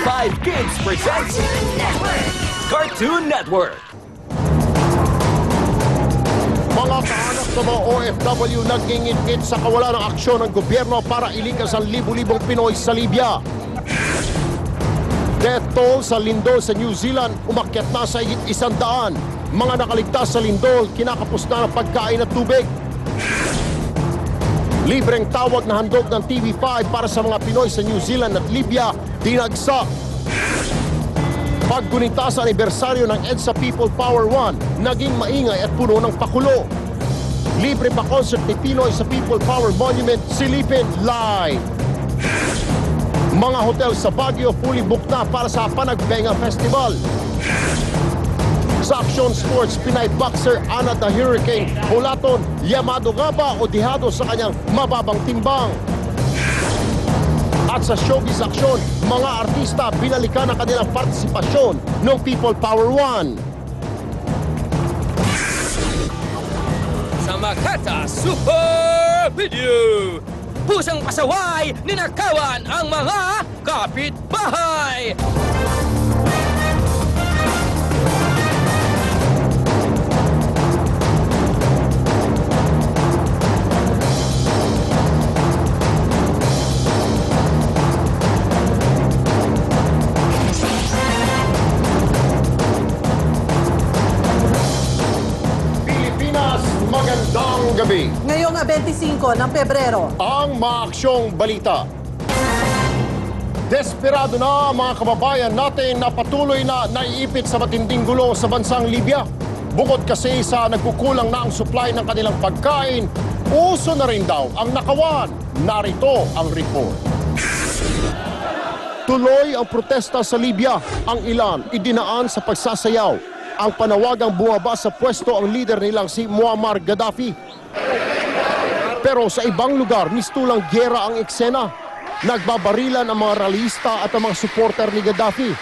TV5 Kids presents Cartoon Network. Mga kaanak ng mga OFW nagingit-ngit sa kawalan ng aksyon ng gobyerno para ilikas ang libu-libong Pinoy sa Libya. Death toll sa lindol sa New Zealand umakyat na sa higit 100. Mga nakaligtas sa lindol kinakapos na ng pagkain at tubig. Libreng tawag na handog ng TV5 para sa mga Pinoy sa New Zealand at Libya dinagsa. Paggunita sa anibersaryo ng EDSA People Power 1, naging maingay at puno ng pakulo. Libre pa concert ni Pinoy sa People Power Monument, silipin live. Mga hotel sa Baguio fully booked na para sa Panagbenga Festival. Sa Action Sports, Pinay boxer Ana the Hurricane Hulaton, yamado nga ba o dihado sa kanyang mababang timbang? At sa showbiz aksyon, mga artista binalikan ang kanilang partisipasyon ng People Power 1. Sa Makata Super Video, pusang pasaway, ninakawan ang mga kapitbahay. Magandang gabi. Ngayong 25 ng Pebrero. Ang maaksyong balita. Desperado na mga kababayan natin na patuloy na naiipit sa matinding gulo sa bansang Libya. Bukod kasi sa nagkukulang na ang supply ng kanilang pagkain, uso na rin daw ang nakawan. Narito ang report. Tuloy ang protesta sa Libya. Ang ilan idinaan sa pagsasayaw. Ang panawagang bumaba sa pwesto ang leader nilang si Muammar Gaddafi. Pero sa ibang lugar, mistulang gyera ang eksena. Nagbabarilan ang mga rallyista at ang mga supporter ni Gaddafi.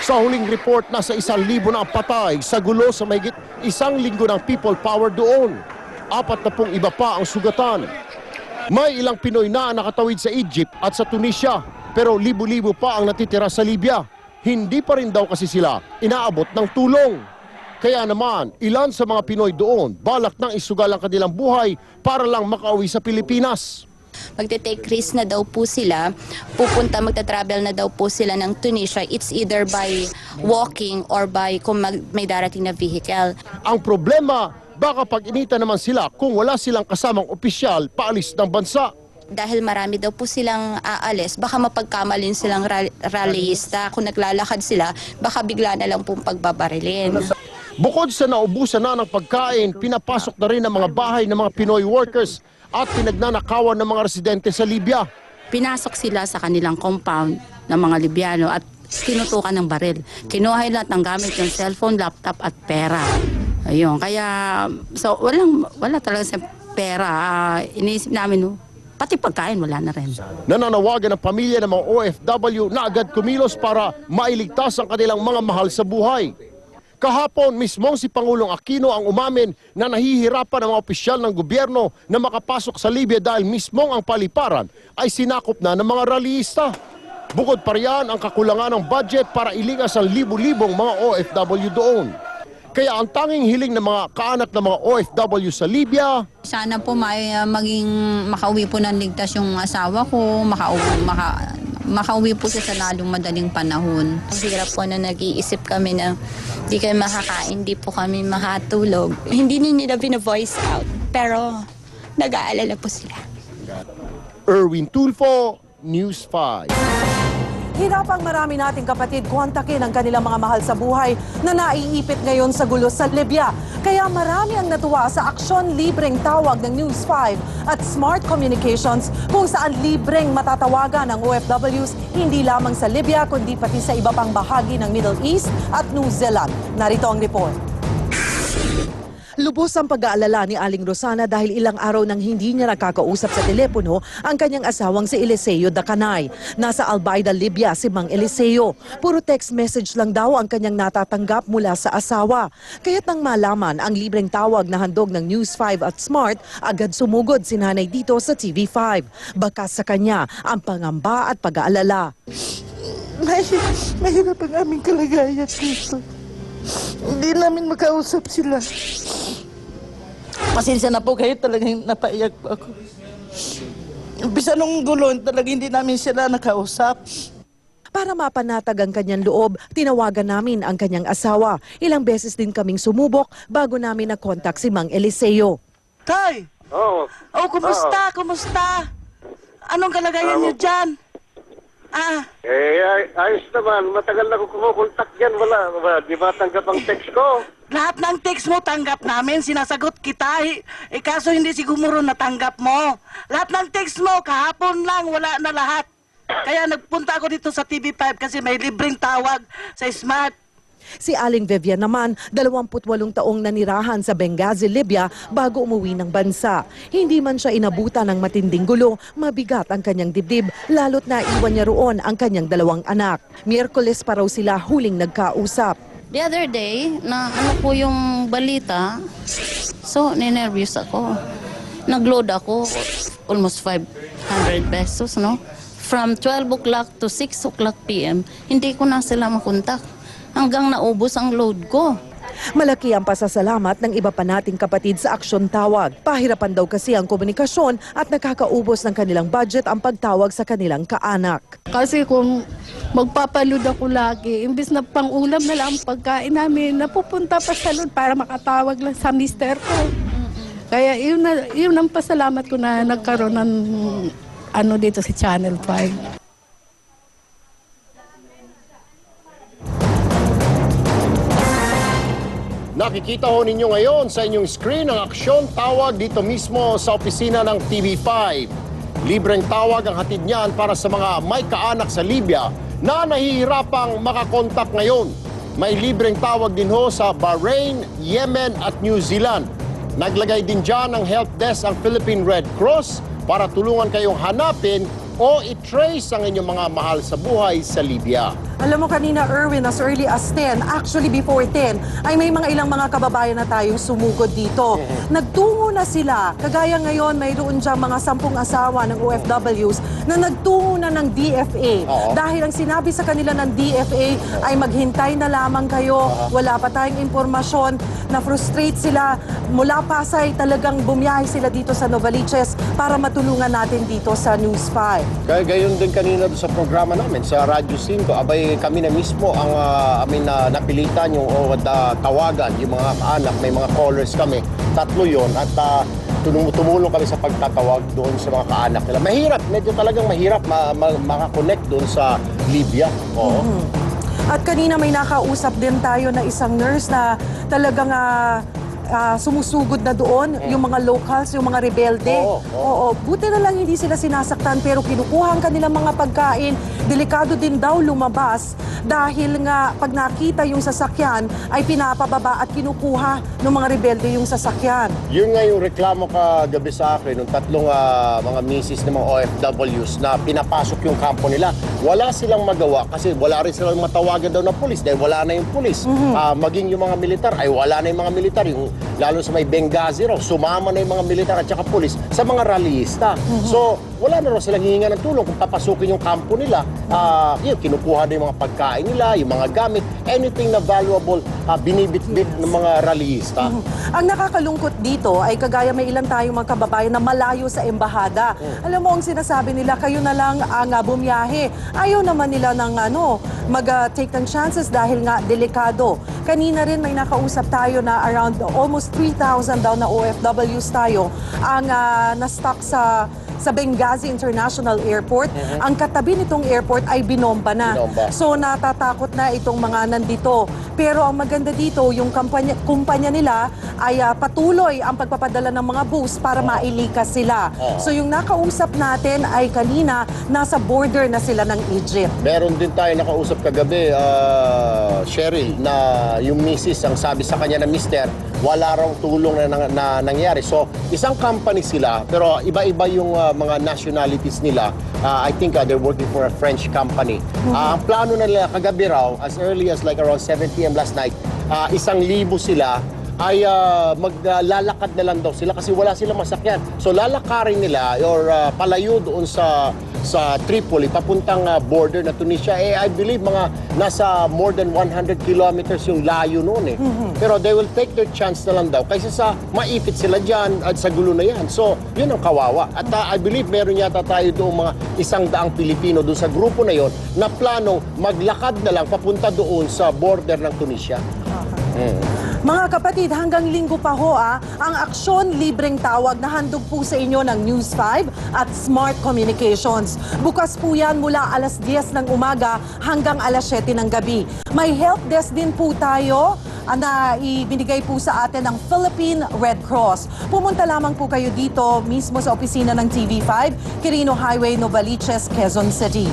Sa huling report, nasa 1,000 na patay sa gulo sa mahigit 1 linggo ng people power doon. 40 iba pa ang sugatan. May ilang Pinoy na nakatawid sa Egypt at sa Tunisia, pero libo-libo pa ang natitira sa Libya. Hindi pa rin daw kasi sila inaabot ng tulong. Kaya naman, ilan sa mga Pinoy doon balak nang isugal ang kanilang buhay para lang makauwi sa Pilipinas. Magte-take risk na daw po sila, magta-travel na daw po sila ng Tunisia. It's either by walking or by kung may darating na vehicle. Ang problema, baka pag-inita naman sila kung wala silang kasamang opisyal paalis ng bansa. Dahil marami daw po silang aalis, baka mapagkamalin silang rallyista. Kung naglalakad sila, baka bigla na lang pong pagbabarilin. Bukod sa naubusan na ng pagkain, pinapasok na rin ang mga bahay ng mga Pinoy workers at pinagnanakawan ng mga residente sa Libya. Pinasok sila sa kanilang compound ng mga Libyano at tinutukan ng baril. Kinuha lahat ng gamit, yung cellphone, laptop at pera. Ayun, kaya so wala talaga sa pera. Iniisip namin, pati pagkain wala na rin. Nananawagan ang pamilya ng mga OFW na agad kumilos para mailigtas ang kanilang mga mahal sa buhay. Kahapon, mismong si Pangulong Aquino ang umamin na nahihirapan ang mga opisyal ng gobyerno na makapasok sa Libya dahil mismong ang paliparan ay sinakop na ng mga rallyista. Bukod pa riyan ang kakulangan ng budget para iligas ang libu-libong mga OFW doon. Kaya ang tanging hiling ng mga kaanak ng mga OFW sa Libya, sana po makauwi po ng ligtas yung asawa ko, makauwi po siya sa lalong madaling panahon. Ang hirap po na nag-iisip kami na di kami makakain, di po kami makatulog. Hindi nila bina-voice out, pero nag-aalala po sila. Erwin Tulfo, News 5. Hirap ang marami nating kapatid kontakin ang kanilang mga mahal sa buhay na naiipit ngayon sa gulo sa Libya. Kaya marami ang natuwa sa aksyon libreng tawag ng News 5 at Smart Communications kung saan libreng matatawagan ang OFWs hindi lamang sa Libya kundi pati sa iba pang bahagi ng Middle East at New Zealand. Narito ang report. Lubos ang pag-aalala ni Aling Rosana dahil ilang araw nang hindi niya nakakausap sa telepono ang kanyang asawang si Eliseo Dacanay. Nasa Albaida, Libya si Mang Eliseo. Puro text message lang daw ang kanyang natatanggap mula sa asawa. Kaya't nang malaman ang libreng tawag na handog ng News 5 at Smart, agad sumugod si nanay dito sa TV5. Bakas sa kanya ang pangamba at pag-aalala. Mahirap ang aming kalagayan dito. Hindi namin makausap sila. Pasensya na po kayo, talagang napaiyak po ako. Umpisa nung gulo, talagang hindi namin sila nakausap. Para mapanatag ang kanyang loob, tinawagan namin ang kanyang asawa. Ilang beses din kaming sumubok bago namin na-contact si Mang Eliseo. Tay! Oo. Oh, kumusta? Kumusta? Anong kalagayan niyo dyan? Ayos naman. Matagal na ko kumukontak dyan. Wala. Di ba tanggap ang text ko? Lahat ng text mo tanggap namin, sinasagot kita. Kaso hindi siguro natanggap mo. Lahat ng text mo, kahapon lang, wala na lahat. Kaya nagpunta ako dito sa TV5 kasi may libreng tawag sa Smart. Si Aling Vivian naman, 28 taong nanirahan sa Benghazi, Libya bago umuwi ng bansa. Hindi man siya inabutan ng matinding gulo, mabigat ang kanyang dibdib, lalo't naiwan niya roon ang kanyang 2 anak. Miyerkules pa raw sila huling nagkausap. The other day, na ano po yung balita, so ninervyos ako. Nagload ako, almost 500 pesos, no? From 12 o'clock to 6 o'clock p.m., hindi ko na sila makontak hanggang naubos ang load ko. Malaki ang pasasalamat ng iba pa nating kapatid sa Aksyon Tawag. Pahirapan daw kasi ang komunikasyon at nakakaubos ng kanilang budget ang pagtawag sa kanilang kaanak. Kasi kung magpapaload ako lagi, imbis na pang-ulam na lang ang pagkain namin, napupunta pa sa load para makatawag lang sa mister ko. Kaya yun ang pasalamat ko na nagkaroon ng dito sa Channel 5. Nakikita ho ninyo ngayon sa inyong screen ang Aksyon Tawag dito mismo sa opisina ng TV5. Libreng tawag ang hatid niyan para sa mga may kaanak sa Libya na nahihirapang makakontak ngayon. May libreng tawag din ho sa Bahrain, Yemen at New Zealand. Naglagay din dyan ng help desk ang Philippine Red Cross para tulungan kayong hanapin o i-trace ang inyong mga mahal sa buhay sa Libya. Alam mo kanina, Erwin, as early as 10, actually before 10, ay may mga ilang mga kababayan na tayong sumugod dito. Nagtungo na sila. Kagaya ngayon, mayroon dyan mga 10 asawa ng OFWs na nagtungo na ng DFA. Dahil ang sinabi sa kanila ng DFA ay maghintay na lamang kayo, wala pa tayong impormasyon, na-frustrate sila. Mula Pasay, talagang bumiyahe sila dito sa Novaliches para matulungan natin dito sa News 5. Kaya gayon din kanina sa programa namin sa Radyo 5, abay kami na mismo ang napilitan yung tawagan, yung mga kaanak, may mga callers kami, 3 yon at tumulong kami sa pagtatawag doon sa mga kaanak nila. Mahirap, medyo talagang mahirap makakonect doon sa Libya. Oo. At kanina may nakausap din tayo na isang nurse na talagang sumusugod na doon, yung mga locals, yung mga rebelde. Oo. Buti na lang hindi sila sinasaktan pero kinukuha ang kanilang mga pagkain. Delikado din daw lumabas dahil nga pag nakita yung sasakyan ay pinapababa at kinukuha ng mga rebelde yung sasakyan. Yun nga yung reklamo kagabi sa akin ng 3 mga misis ng mga OFWs na pinapasok yung kampo nila. Wala silang magawa kasi wala rin silang matawagan daw ng pulis dahil wala na yung pulis. Maging yung mga militar ay wala na yung mga militar. Lalo sa may Benghazi raw, sumama na yung mga militar at saka pulis sa mga rallyista. So, wala na raw silang hihinga ng tulong kung papasukin yung kampo nila. Kinukuha na yung mga pagkain nila, yung mga gamit, anything na valuable, binibit-bit ng mga rallyista. Ang nakakalungkot dito ay kagaya may ilan tayong mga kababayan na malayo sa embahada. Alam mo, ang sinasabi nila, kayo na lang ang bumiyahe. Ayaw naman nila ng mag-take ng chances dahil nga delikado. Kanina rin may nakausap tayo na around almost 3,000 daw na OFWs tayo ang na-stuck sa Benghazi International Airport. Ang katabi nitong airport ay binomba na. So natatakot na itong mga nandito. Pero ang maganda dito, yung kumpanya nila ay patuloy ang pagpapadala ng mga bus para mailikas sila. So yung nakausap natin ay kanina nasa border na sila ng Egypt. Meron din tayo nakausap kagabi, Cheryl, na yung misis, ang sabi sa kanya na mister, wala raw tulong na nangyari. So isang company sila, pero iba-iba yung mga nationalities nila. I think they're working for a French company. Ang plano na nila kagabi raw, as early as like around 7 p.m. last night, 1,000 sila ay maglalakad na lang daw sila kasi wala silang masakyan. So lalakarin nila or palayo doon sa sa Tripoli, papuntang border na Tunisia. I believe mga nasa more than 100 kilometers yung layo noon eh. Pero they will take their chance na lang daw kaysa sa maipit sila dyan at sa gulo na yan. So, yun ang kawawa. At I believe meron yata tayo doon mga 100 Pilipino doon sa grupo na yon na planong maglakad na lang papunta doon sa border ng Tunisia. Mga kapatid, hanggang linggo pa ho ang aksyon libreng tawag na handog po sa inyo ng News 5 at Smart Communications. Bukas po yan mula alas 10 ng umaga hanggang alas 7 ng gabi. May help desk din po tayo na ibinigay po sa atin ng Philippine Red Cross. Pumunta lamang po kayo dito mismo sa opisina ng TV5, Quirino Highway, Novaliches, Quezon City.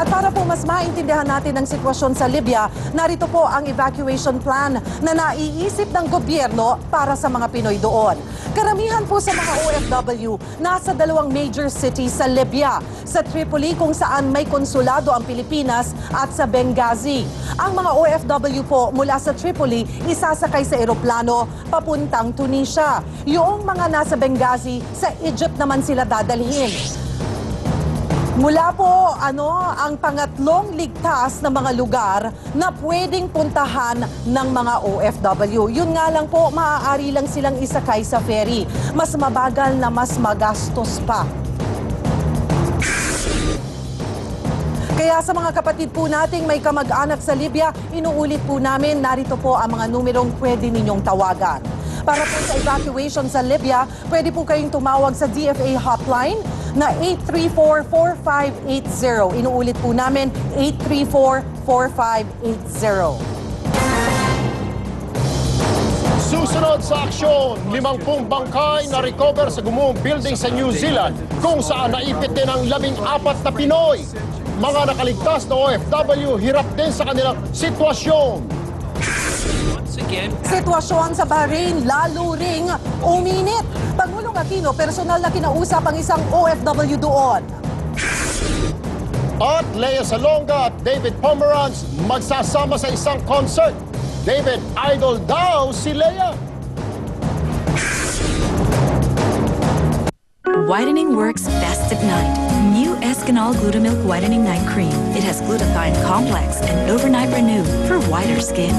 At para po mas maintindihan natin ang sitwasyon sa Libya, narito po ang evacuation plan na naiisip ng gobyerno para sa mga Pinoy doon. Karamihan po sa mga OFW nasa 2 major cities sa Libya, sa Tripoli kung saan may konsulado ang Pilipinas at sa Benghazi. Ang mga OFW po mula sa Tripoli isasakay sa eroplano papuntang Tunisia. Yung mga nasa Benghazi, sa Egypt naman sila dadalhin. Mula po ang pangatlong ligtas na mga lugar na pwedeng puntahan ng mga OFW. Yun nga lang po, maaari lang silang isakay sa ferry. Mas mabagal na mas magastos pa. Kaya sa mga kapatid po nating may kamag-anak sa Libya, inuulit po namin, narito po ang mga numerong pwede ninyong tawagan. Para po sa evacuation sa Libya, pwede po kayong tumawag sa DFA hotline na 834-4580. Inuulit po namin, 834-4580. Susunod sa aksyon, 50 bangkay na recover sa gumuhong building sa New Zealand kung saan naipit din ang 14 na Pinoy. Mga nakaligtas na OFW hirap din sa kanilang sitwasyon. Sitwasyon sa Bahrain lalo ring uminit. Pangulong Aquino, personal na kinausap ang isang OFW doon. At Lea Salonga at David Pomeranz magsasama sa isang concert. David, idol daw si Lea. Whitening works best at night. New Escanol Glutamilk Whitening Night Cream. It has glutathione complex and overnight renew for whiter skin.